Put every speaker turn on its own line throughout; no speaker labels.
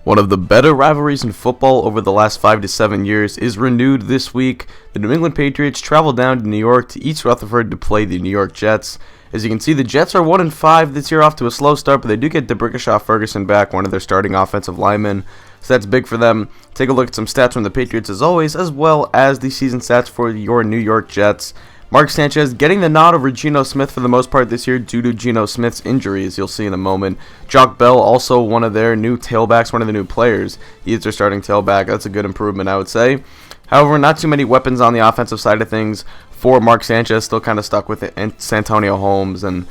One of the better rivalries in football over the last 5 to 7 years is renewed this week. The New England Patriots travel down to New York to East Rutherford to play the New York Jets. As you can see, the Jets are 1-5 this year, off to a slow start, but they do get DeBrickashaw Ferguson back, one of their starting offensive linemen. So that's big for them. Take a look at some stats from the Patriots as always, as well as the season stats for your New York Jets. Mark Sanchez getting the nod over Geno Smith for the most part this year due to Geno Smith's injury, as you'll see in a moment. Jock Bell, also one of their new tailbacks, one of the new players. He is their starting tailback. That's a good improvement, I would say. However, not too many weapons on the offensive side of things for Mark Sanchez. Still kind of stuck with it. And Santonio Holmes and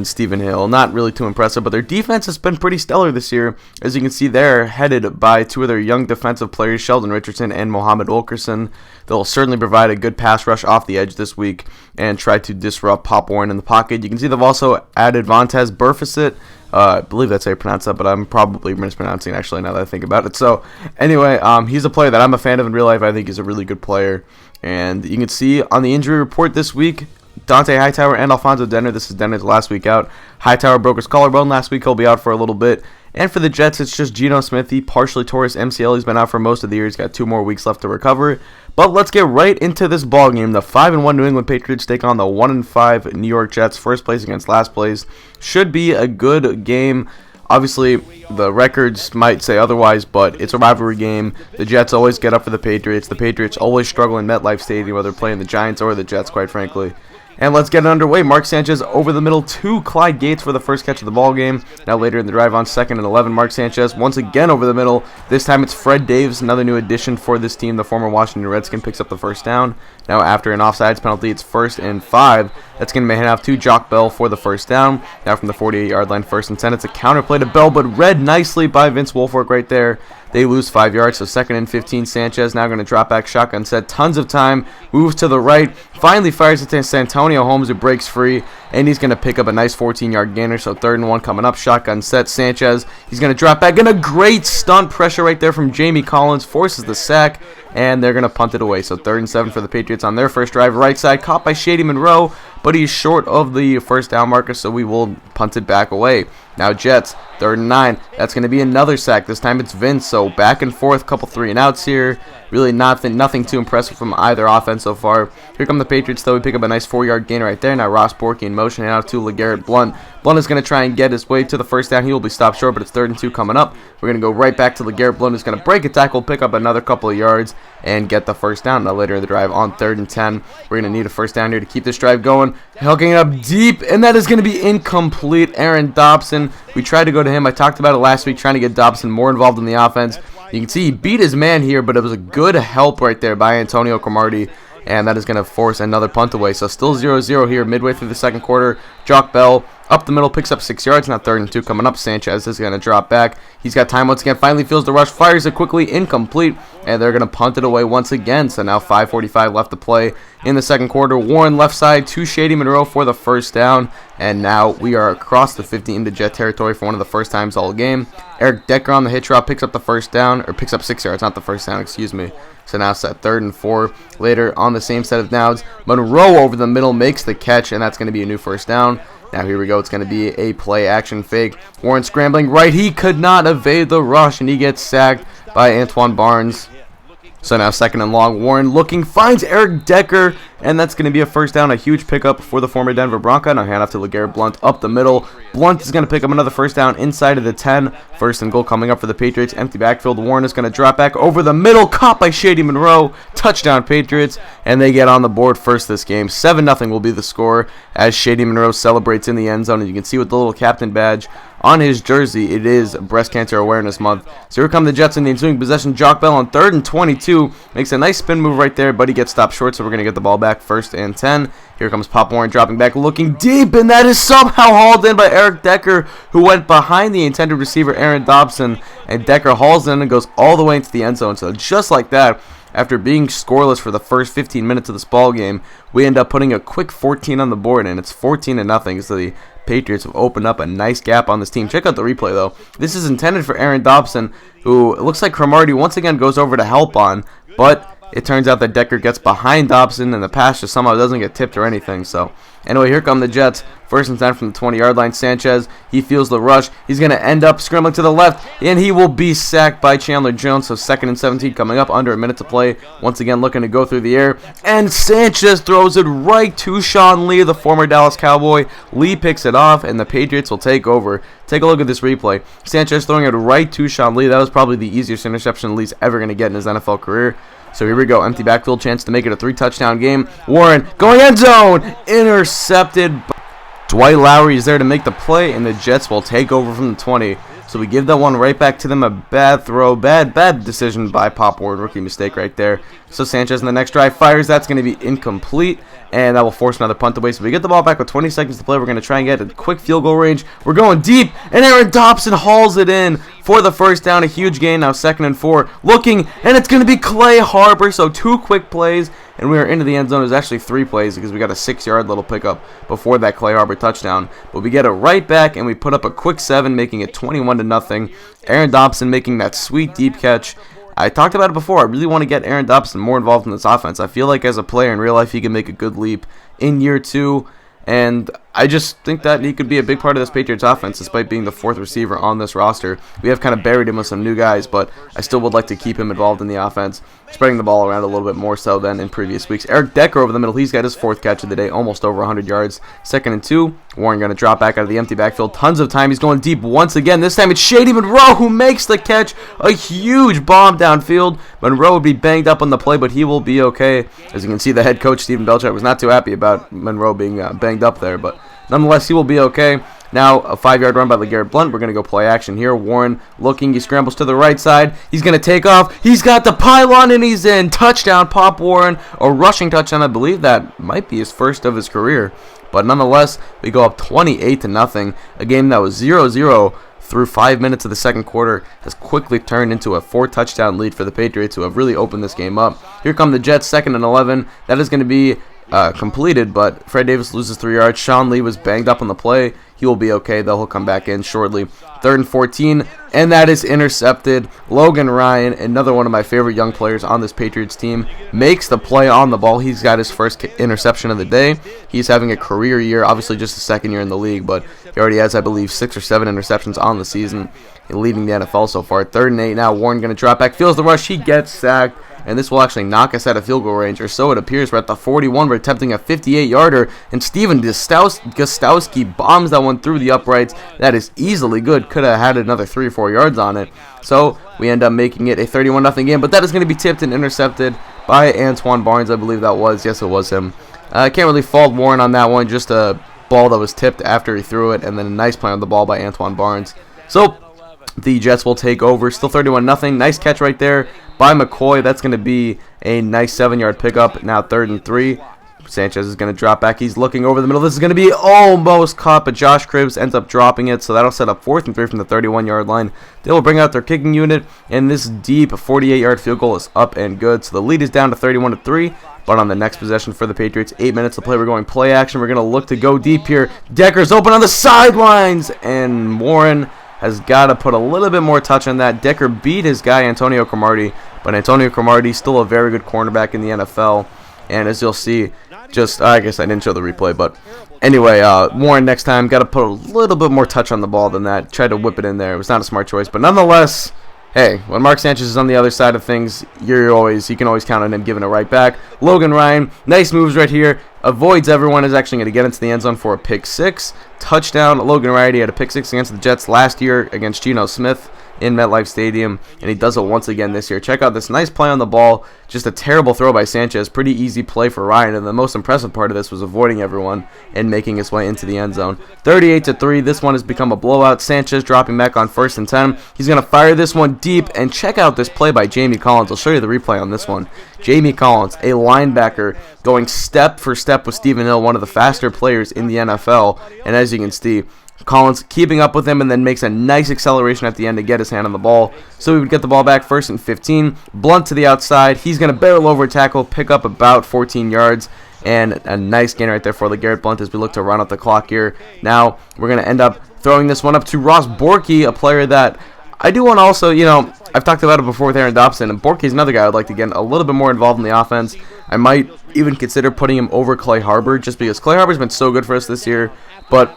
Stephen Hill, not really too impressive, but their defense has been pretty stellar this year. As you can see, they're headed by two of their young defensive players, Sheldon Richardson and Mohamed Wilkerson. They'll certainly provide a good pass rush off the edge this week and try to disrupt Pop Warren in the pocket. You can see they've also added Vontez Burfict. I believe that's how you pronounce that, but I'm probably mispronouncing it actually now that I think about it. So anyway, he's a player that I'm a fan of in real life. I think he's a really good player. And you can see on the injury report this week, Dante Hightower and Alfonso Denner. This is Denner's last week out. Hightower broke his collarbone last week. He'll be out for a little bit. And for the Jets, it's just Geno Smith. He partially tore his MCL. He's been out for most of the year. He's got 2 more weeks left to recover. But let's get right into this ball game. The 5-1 New England Patriots take on the 1-5 New York Jets. First place against last place. Should be a good game. Obviously, the records might say otherwise, but it's a rivalry game. The Jets always get up for the Patriots. The Patriots always struggle in MetLife Stadium, whether playing the Giants or the Jets, quite frankly. And let's get it underway. Mark Sanchez over the middle to Clyde Gates for the first catch of the ball game. Now later in the drive on 2nd and 11, Mark Sanchez once again over the middle. This time it's Fred Davis, another new addition for this team. The former Washington Redskin picks up the first down. Now after an offsides penalty, it's 1st and 5. That's going to be handed off to Jock Bell for the first down. Now from the 48-yard line, 1st and 10. It's a counter play to Bell, but read nicely by Vince Wilfork right there. They lose 5 yards, so 2nd and 15. Sanchez now going to drop back shotgun set. Tons of time. Moves to the right. Finally fires it to Santonio Holmes, who breaks free. And he's going to pick up a nice 14-yard gainer. So 3rd and 1 coming up. Shotgun set. Sanchez. He's going to drop back. And a great stunt pressure right there from Jamie Collins. Forces the sack. And they're going to punt it away. So 3rd and 7 for the Patriots on their first drive. Right side caught by Shady Monroe. But he's short of the first down marker, so we will punt it back away. Now Jets, 3rd and 9. That's going to be another sack. This time it's Vince, so back and forth, couple 3-and-outs here. Really nothing too impressive from either offense so far. Here come the Patriots, though. We pick up a nice 4-yard gain right there. Now Ross Borky in motion, and out to LeGarrette Blount. Blount is going to try and get his way to the first down. He will be stopped short, but it's 3rd and 2 coming up. We're going to go right back to LeGarrette Blount, who's going to break a tackle, pick up another couple of yards, and get the first down. Now later in the drive on 3rd and 10, we're going to need a first down here to keep this drive going. Hooking it up deep, and that is going to be incomplete. Aaron Dobson, we tried to go to him. I talked about it last week, trying to get Dobson more involved in the offense. You can see he beat his man here, but it was a good help right there by Antonio Cromartie, and that is going to force another punt away. So still 0-0 here midway through the second quarter. Jock Bell up the middle, picks up 6 yards. Now 3rd and 2 coming up. Sanchez is going to drop back. He's got time once again. Finally feels the rush. Fires it quickly. Incomplete. And they're going to punt it away once again. So now 5:45 left to play in the second quarter. Warren left side to Shady Monroe for the first down. And now we are across the 50 into Jet territory for one of the first times all game. Eric Decker on the hitch route picks up the first down. Or picks up 6 yards. Not the first down, excuse me. So now it's at 3rd and 4. Later on the same set of downs, Monroe over the middle makes the catch. And that's going to be a new first down. Now here we go. It's going to be a play action fake. Warren scrambling right. He could not evade the rush, and he gets sacked by Antoine Barnes. So now 2nd and long. Warren looking, finds Eric Decker, and that's going to be a first down. A huge pickup for the former Denver Bronco. Now hand off to LeGarrette Blount up the middle. Blount is going to pick up another first down inside of the 10. 1st and goal coming up for the Patriots. Empty backfield. Warren is going to drop back over the middle. Caught by Shady Monroe. Touchdown Patriots, and they get on the board first this game. 7-0 will be the score as Shady Monroe celebrates in the end zone. And you can see with the little captain badge on his jersey, it is Breast Cancer Awareness Month. So here come the Jets in the ensuing possession. Jock Bell on 3rd and 22. Makes a nice spin move right there, but he gets stopped short, so we're going to get the ball back 1st and 10. Here comes Pop Warren dropping back, looking deep, and that is somehow hauled in by Eric Decker, who went behind the intended receiver, Aaron Dobson. And Decker hauls in and goes all the way into the end zone. So just like that, after being scoreless for the first 15 minutes of this ball game, we end up putting a quick 14 on the board, and it's 14-0. So the Patriots have opened up a nice gap on this team. Check out the replay, though. This is intended for Aaron Dobson, who it looks like Cromartie once again goes over to help on, but it turns out that Decker gets behind Dobson, and the pass just somehow doesn't get tipped or anything. So anyway, here come the Jets. First and 10 from the 20-yard line. Sanchez, he feels the rush. He's going to end up scrambling to the left, and he will be sacked by Chandler Jones. So 2nd and 17 coming up, under a minute to play. Once again, looking to go through the air, and Sanchez throws it right to Sean Lee, the former Dallas Cowboy. Lee picks it off, and the Patriots will take over. Take a look at this replay. Sanchez throwing it right to Sean Lee. That was probably the easiest interception Lee's ever going to get in his NFL career. So here we go. Empty backfield, chance to make it a 3-touchdown game. Warren going end zone. Intercepted. Dwight Lowry is there to make the play, and the Jets will take over from the 20. So we give that one right back to them. A bad throw. Bad decision by Pop Warren. Rookie mistake right there. So Sanchez in the next drive fires. That's going to be incomplete, and that will force another punt away. So we get the ball back with 20 seconds to play. We're going to try and get a quick field goal range. We're going deep, and Aaron Dobson hauls it in for the first down. A huge gain. Now 2nd and 4. Looking, and it's going to be Clay Harbor. So 2 quick plays, and we are into the end zone. There's actually 3 plays because we got a 6-yard little pickup before that Clay Harbor touchdown. But we get it right back, and we put up a quick 7, making it 21-0. Aaron Dobson making that sweet deep catch. I talked about it before. I really want to get Aaron Dobson more involved in this offense. I feel like as a player in real life, he can make a good leap in year 2. And I just think that he could be a big part of this Patriots offense despite being the 4th receiver on this roster. We have kind of buried him with some new guys, but I still would like to keep him involved in the offense, spreading the ball around a little bit more so than in previous weeks. Eric Decker over the middle. He's got his 4th catch of the day, almost over 100 yards. 2nd and 2. Warren going to drop back out of the empty backfield. Tons of time. He's going deep once again. This time it's Shady Monroe who makes the catch. A huge bomb downfield. Monroe would be banged up on the play, but he will be okay. As you can see, the head coach, Stephen Belichick, was not too happy about Monroe being banged up there, but nonetheless, he will be okay. Now, a 5-yard run by LeGarrette Blount. We're going to go play action here. Warren looking. He scrambles to the right side. He's going to take off. He's got the pylon, and he's in. Touchdown, Pop Warren. A rushing touchdown. I believe that might be his first of his career. But nonetheless, we go up 28-0. A game that was 0-0 through 5 minutes of the second quarter has quickly turned into a 4-touchdown lead for the Patriots, who have really opened this game up. Here come the Jets, 2nd and 11. That is going to be completed, but Fred Davis loses 3 yards. Sean Lee was banged up on the play. He will be okay, though. He'll come back in shortly. 3rd and 14, and that is intercepted. Logan Ryan, another one of my favorite young players on this Patriots team, makes the play on the ball. He's got his first interception of the day. He's having a career year, obviously just his 2nd year in the league, but he already has, I believe, 6 or 7 interceptions on the season, leading the NFL so far. 3rd and 8 now. Warren going to drop back, feels the rush. He gets sacked. And this will actually knock us out of field goal range, or so it appears. We're at the 41. We're attempting a 58-yarder, and Steven Gostowski bombs that one through the uprights. That is easily good. Could have had another 3 or 4 yards on it. So we end up making it a 31-0 game, but that is going to be tipped and intercepted by Antoine Barnes, I believe that was. Yes, it was him. I can't really fault Warren on that one. Just a ball that was tipped after he threw it, and then a nice play on the ball by Antoine Barnes. So the Jets will take over. Still 31-0. Nice catch right there by McCoy. That's going to be a nice 7-yard pickup. Now 3rd and 3. Sanchez is going to drop back. He's looking over the middle. This is going to be almost caught, but Josh Cribbs ends up dropping it. So that'll set up 4th and 3 from the 31-yard line. They will bring out their kicking unit, and this deep 48-yard field goal is up and good. So the lead is down to 31-3. But on the next possession for the Patriots, 8 minutes to play. We're going play action. We're going to look to go deep here. Decker's open on the sidelines, and Warren has got to put a little bit more touch on that. Decker beat his guy, Antonio Cromartie, but Antonio Cromartie still a very good cornerback in the NFL. And as you'll see, I guess I didn't show the replay, but anyway, Warren next time got to put a little bit more touch on the ball than that. Tried to whip it in there. It was not a smart choice, but nonetheless, hey, when Mark Sanchez is on the other side of things, you can always count on him giving it right back. Logan Ryan, nice moves right here. Avoids everyone, is actually going to get into the end zone for a pick 6. Touchdown. Logan Ryan, he had a pick 6 against the Jets last year against Geno Smith in MetLife Stadium, and he does it once again this year. Check out this nice play on the ball. Just a terrible throw by Sanchez. Pretty easy play for Ryan, and the most impressive part of this was avoiding everyone and making his way into the end zone. 38-3. This one has become a blowout. Sanchez dropping back on 1st and 10. He's going to fire this one deep, and check out this play by Jamie Collins. I'll show you the replay on this one. Jamie Collins, a linebacker, going step for step with Stephen Hill, one of the faster players in the NFL, and as you can see, Collins keeping up with him and then makes a nice acceleration at the end to get his hand on the ball. So we would get the ball back 1st and 15. Blount to the outside. He's going to barrel over a tackle, pick up about 14 yards. And a nice gain right there for LeGarrette Blount as we look to run up the clock here. Now we're going to end up throwing this one up to Ross Borky, a player that I do want to also, I've talked about it before with Aaron Dobson, and Borky's another guy I'd like to get a little bit more involved in the offense. I might even consider putting him over Clay Harbor, just because Clay Harbor's been so good for us this year, but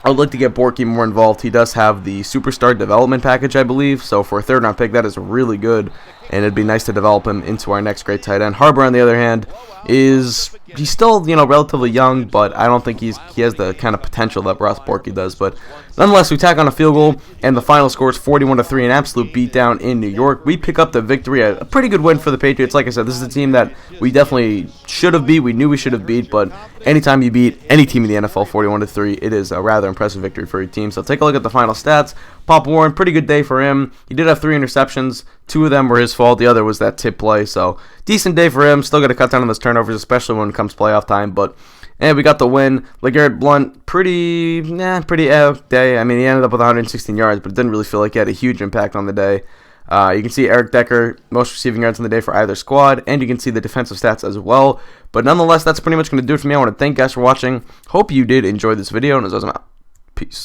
I would like to get Borky more involved. He does have the Superstar Development Package, I believe, so for a third-round pick, that is really good, and it'd be nice to develop him into our next great tight end. Harbor, on the other hand, he's still, relatively young, but I don't think he has the kind of potential that Ross Borky does. But nonetheless, we tack on a field goal, and the final score is 41-3, an absolute beatdown in New York. We pick up the victory, a pretty good win for the Patriots. Like I said, this is a team that we definitely should have beat. We knew we should have beat, but anytime you beat any team in the NFL 41-3, it is a rather impressive victory for your team. So take a look at the final stats. Pop Warren, pretty good day for him. He did have 3 interceptions. 2 of them were his fault. The other was that tip play. So decent day for him. Still got to cut down on those turnovers, especially when it comes playoff time. But we got the win. LeGarrette Blount, pretty day. I mean, he ended up with 116 yards, but it didn't really feel like he had a huge impact on the day. You can see Eric Decker, most receiving yards on the day for either squad, and you can see the defensive stats as well. But nonetheless, that's pretty much going to do it for me. I want to thank you guys for watching. Hope you did enjoy this video, and as always, I'm out. Peace.